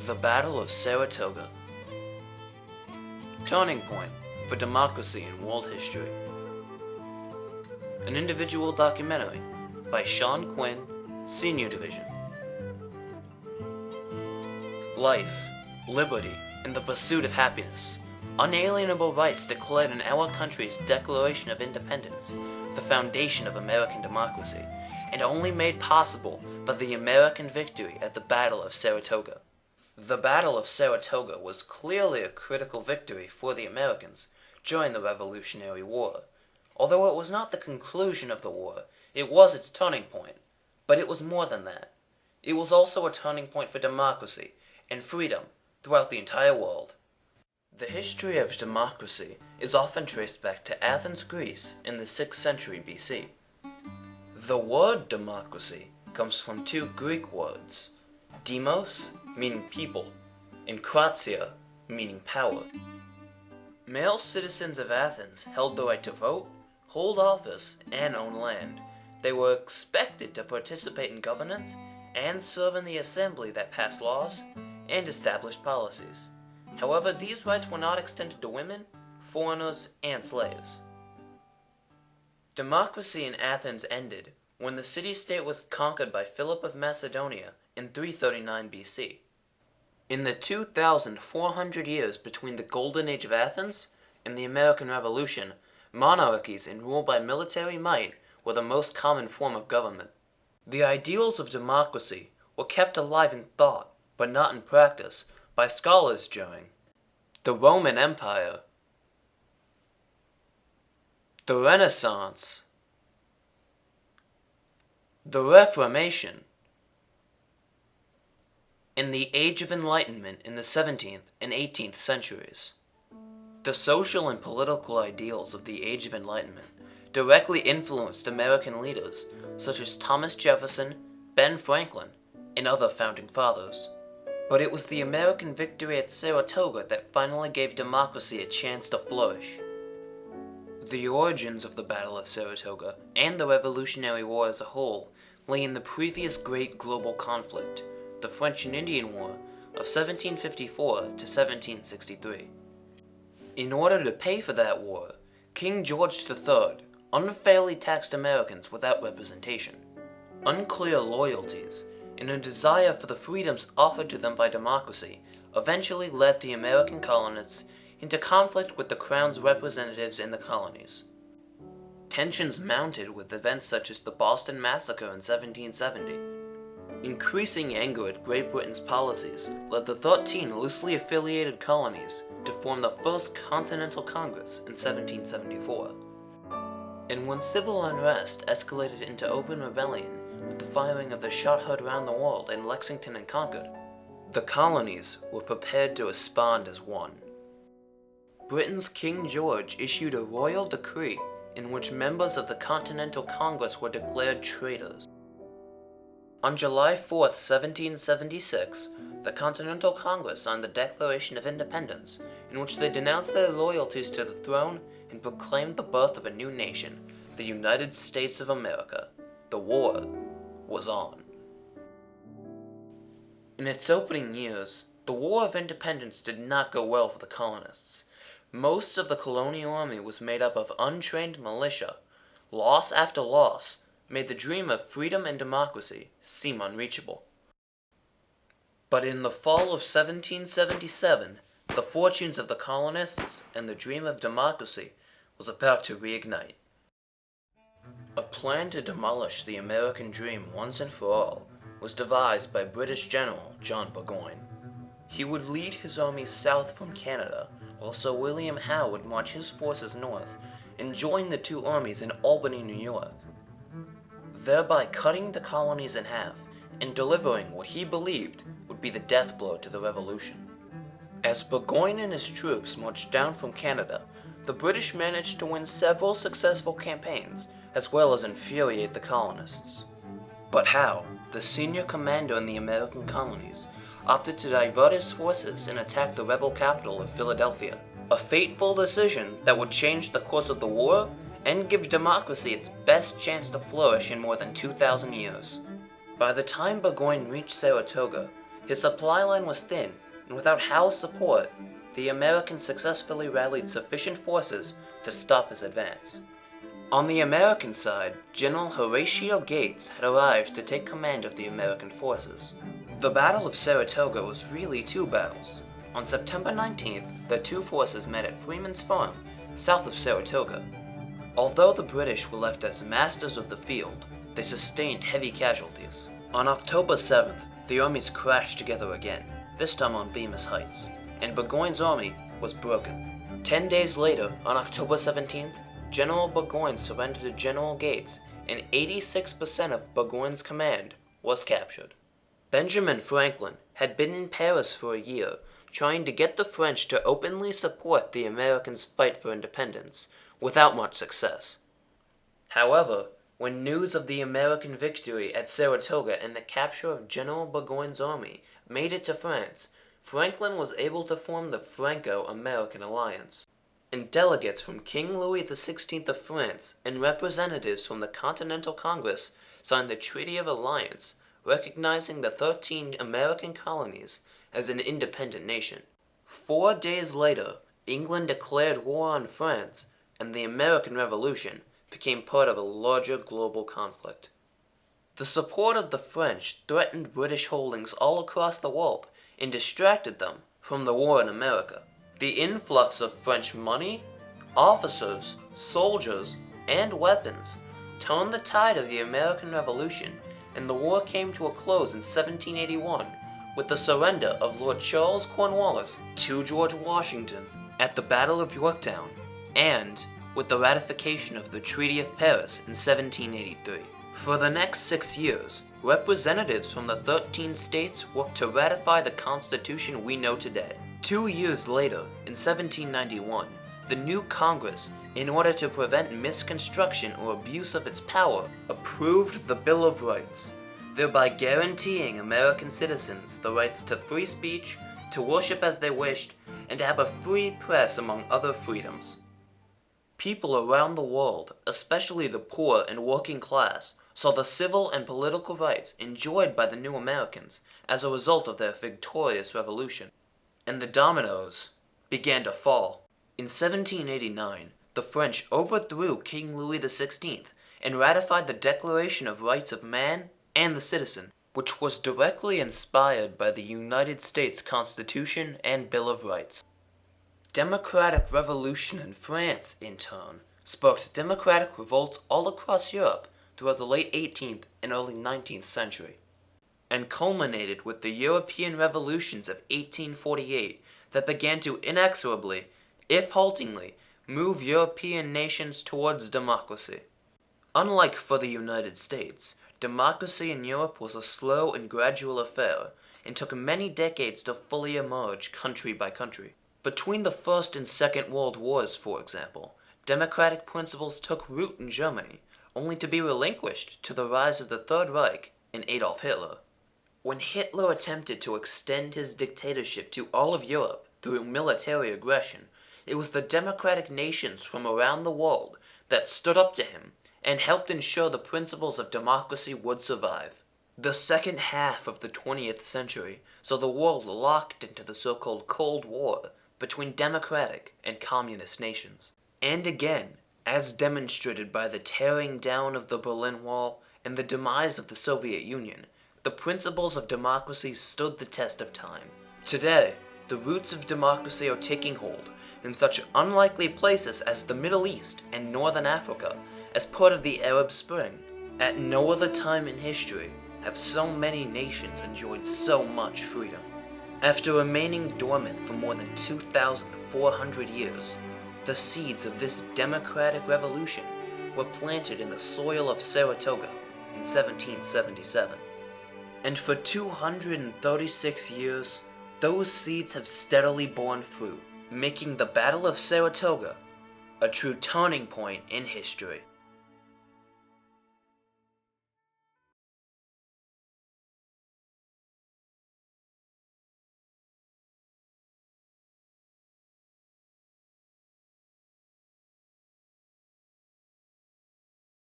The Battle of Saratoga. Turning point for democracy in world history. An individual documentary by Sean Quinn, Senior Division. Life, liberty, and the pursuit of happiness. Unalienable rights declared in our country's Declaration of Independence, the foundation of American democracy, and only made possible by the American victory at the Battle of Saratoga. The Battle of Saratoga was clearly a critical victory for the Americans during the Revolutionary War. Although it was not the conclusion of the war, it was its turning point. But it was more than that. It was also a turning point for democracy and freedom throughout the entire world. The history of democracy is often traced back to Athens, Greece in the 6th century BC. The word democracy comes from two Greek words, demos, meaning people, and kratia, meaning power. Male citizens of Athens held the right to vote, hold office, and own land. They were expected to participate in governance and serve in the assembly that passed laws and established policies. However, these rights were not extended to women, foreigners, and slaves. Democracy in Athens ended when the city-state was conquered by Philip of Macedonia in 339 BC. In the 2,400 years between the Golden Age of Athens and the American Revolution, monarchies and rule by military might were the most common form of government. The ideals of democracy were kept alive in thought, but not in practice, by scholars during the Roman Empire, the Renaissance, the Reformation, and the Age of Enlightenment in the 17th and 18th centuries. The social and political ideals of the Age of Enlightenment directly influenced American leaders such as Thomas Jefferson, Ben Franklin, and other founding fathers. But it was the American victory at Saratoga that finally gave democracy a chance to flourish. The origins of the Battle of Saratoga and the Revolutionary War as a whole lay in the previous great global conflict, the French and Indian War of 1754 to 1763. In order to pay for that war, King George III unfairly taxed Americans without representation. Unclear loyalties and a desire for the freedoms offered to them by democracy eventually led the American colonists into conflict with the Crown's representatives in the colonies. Tensions mounted with events such as the Boston Massacre in 1770. Increasing anger at Great Britain's policies led the 13 loosely affiliated colonies to form the First Continental Congress in 1774. And when civil unrest escalated into open rebellion with the firing of the shot heard around the world in Lexington and Concord, the colonies were prepared to respond as one. Britain's King George issued a royal decree in which members of the Continental Congress were declared traitors. On July 4, 1776, the Continental Congress signed the Declaration of Independence, in which they denounced their loyalties to the throne and proclaimed the birth of a new nation, the United States of America. The war was on. In its opening years, the War of Independence did not go well for the colonists. Most of the colonial army was made up of untrained militia. Loss after loss made the dream of freedom and democracy seem unreachable. But in the fall of 1777, the fortunes of the colonists and the dream of democracy was about to reignite. A plan to demolish the American dream once and for all was devised by British General John Burgoyne. He would lead his army south from Canada, while Sir William Howe would march his forces north and join the two armies in Albany, New York, thereby cutting the colonies in half and delivering what he believed would be the death blow to the Revolution. As Burgoyne and his troops marched down from Canada, the British managed to win several successful campaigns as well as infuriate the colonists. But Howe, the senior commander in the American colonies, opted to divert his forces and attack the rebel capital of Philadelphia, a fateful decision that would change the course of the war and give democracy its best chance to flourish in more than 2,000 years. By the time Burgoyne reached Saratoga, His supply line was thin, and without Howe's support, the Americans successfully rallied sufficient forces to stop his advance. On the American side, General Horatio Gates had arrived to take command of the American forces. The Battle of Saratoga was really two battles. On September 19th, the two forces met at Freeman's Farm, south of Saratoga. Although the British were left as masters of the field, they sustained heavy casualties. On October 7th, the armies crashed together again, this time on Bemis Heights, and Burgoyne's army was broken. 10 days later, on October 17th, General Burgoyne surrendered to General Gates, and 86% of Burgoyne's command was captured. Benjamin Franklin had been in Paris for a year, trying to get the French to openly support the Americans' fight for independence, without much success. However, when news of the American victory at Saratoga and the capture of General Burgoyne's army made it to France, Franklin was able to form the Franco-American alliance. And delegates from King Louis XVI of France and representatives from the Continental Congress signed the Treaty of Alliance, recognizing the 13 American colonies as an independent nation. 4 days later, England declared war on France, and the American Revolution became part of a larger global conflict. The support of the French threatened British holdings all across the world and distracted them from the war in America. The influx of French money, officers, soldiers, and weapons turned the tide of the American Revolution, and the war came to a close in 1781 with the surrender of Lord Charles Cornwallis to George Washington at the Battle of Yorktown, and with the ratification of the Treaty of Paris in 1783. For the next 6 years, representatives from the 13 states worked to ratify the Constitution we know today. 2 years later, in 1791, the new Congress, in order to prevent misconstruction or abuse of its power, approved the Bill of Rights, thereby guaranteeing American citizens the rights to free speech, to worship as they wished, and to have a free press, among other freedoms. People around the world, especially the poor and working class, saw the civil and political rights enjoyed by the new Americans as a result of their victorious revolution. And the dominoes began to fall. In 1789, the French overthrew King Louis XVI and ratified the Declaration of Rights of Man and the Citizen, which was directly inspired by the United States Constitution and Bill of Rights. Democratic revolution in France, in turn, sparked democratic revolts all across Europe throughout the late 18th and early 19th century, and culminated with the European revolutions of 1848 that began to inexorably, if haltingly, move European nations towards democracy. Unlike for the United States, democracy in Europe was a slow and gradual affair, and took many decades to fully emerge country by country. Between the First and Second World Wars, for example, democratic principles took root in Germany, only to be relinquished to the rise of the Third Reich and Adolf Hitler. When Hitler attempted to extend his dictatorship to all of Europe through military aggression, it was the democratic nations from around the world that stood up to him and helped ensure the principles of democracy would survive. The second half of the 20th century saw the world locked into the so-called Cold War between democratic and communist nations. And again, as demonstrated by the tearing down of the Berlin Wall and the demise of the Soviet Union, the principles of democracy stood the test of time. Today, the roots of democracy are taking hold in such unlikely places as the Middle East and Northern Africa as part of the Arab Spring. At no other time in history have so many nations enjoyed so much freedom. After remaining dormant for more than 2,400 years, the seeds of this democratic revolution were planted in the soil of Saratoga in 1777. And for 236 years, those seeds have steadily borne fruit, making the Battle of Saratoga a true turning point in history.